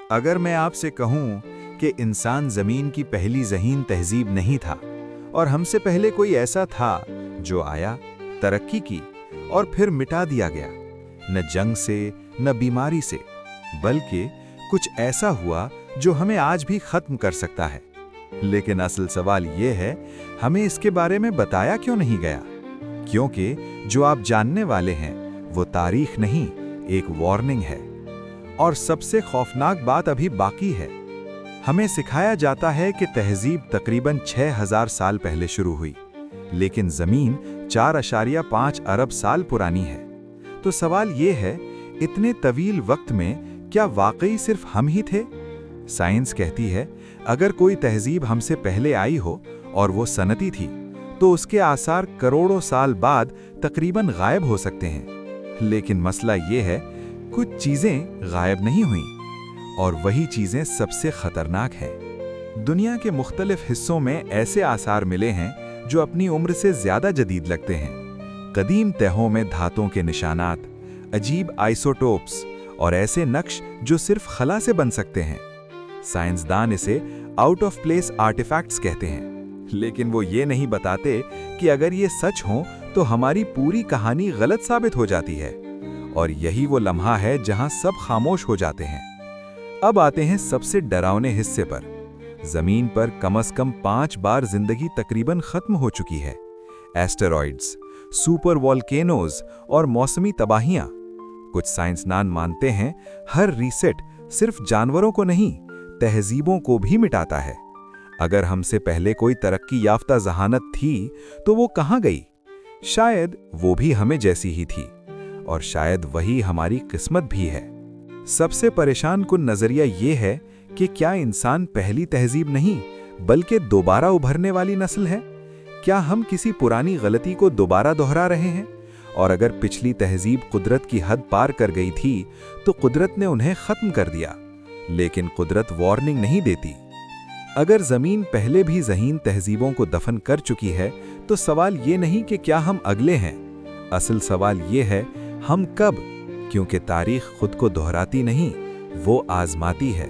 अगर मैं आपसे कहूं कि इंसान ज़मीन की पहली ज़हीन तहज़ीब नहीं था और हमसे पहले कोई ऐसा था जो आया, तरक्की की और फिर मिटा दिया गया, न जंग से न बीमारी से, बल्कि कुछ ऐसा हुआ जो हमें आज भी ख़त्म कर सकता है। लेकिन असल सवाल ये है, हमें इसके बारे में बताया क्यों नहीं गया? क्योंकि जो आप जानने वाले हैं वो तारीख नहीं, एक वार्निंग है। और सबसे खौफनाक बात अभी बाकी है। हमें सिखाया जाता है कि तहज़ीब तकरीबन 6000 साल पहले शुरू हुई, लेकिन ज़मीन 4.5 अरब साल पुरानी है। तो सवाल ये है, इतने तवील वक्त में क्या वाकई सिर्फ हम ही थे? साइंस कहती है, अगर कोई तहज़ीब हमसे पहले आई हो और वो सनती थी, तो उसके आसार करोड़ों साल बाद तकरीबन गायब हो सकते हैं। लेकिन मसला ये है, कुछ चीज़ें गायब नहीं हुईं, और वही चीज़ें सबसे खतरनाक हैं। दुनिया के मुख्तलिफ हिस्सों में ऐसे आसार मिले हैं जो अपनी उम्र से ज़्यादा जदीद लगते हैं। कदीम तहों में धातों के निशानात, अजीब आइसोटोप्स और ऐसे नक्श जो सिर्फ खला से बन सकते हैं। साइंसदान इसे आउट ऑफ प्लेस आर्टिफैक्ट्स कहते हैं, लेकिन वो ये नहीं बताते कि अगर ये सच हो तो हमारी पूरी कहानी गलत साबित हो जाती है। और यही वो लम्हा है जहां सब खामोश हो जाते हैं। अब आते हैं सबसे डरावने हिस्से पर। जमीन पर कम से कम 5 बार जिंदगी तकरीबन खत्म हो चुकी है। एस्टेरॉइड्स, सुपर वॉल्केनोज और मौसमी तबाहियां। कुछ साइंसदान मानते हैं हर रीसेट सिर्फ जानवरों को नहीं, तहजीबों को भी मिटाता है। अगर हमसे पहले कोई तरक्की याफ्ता जहानत थी तो वो कहाँ गई? शायद वो भी हमें जैसी ही थी, और शायद वही हमारी किस्मत भी है। सबसे परेशान कुन नजरिया ये है कि क्या इंसान पहली तहजीब नहीं बल्कि दोबारा उभरने वाली नस्ल है? क्या हम किसी पुरानी गलती को दोबारा दोहरा रहे हैं? और अगर पिछली तहजीब कुदरत की हद पार कर गई थी तो कुदरत ने उन्हें खत्म कर दिया, लेकिन कुदरत वार्निंग नहीं देती। अगर जमीन पहले भी ज़हीन तहजीबों को दफन कर चुकी है तो सवाल ये नहीं कि क्या हम अगले हैं, असल सवाल ये है हम कब, क्योंकि तारीख खुद को दोहराती नहीं, वो आजमाती है।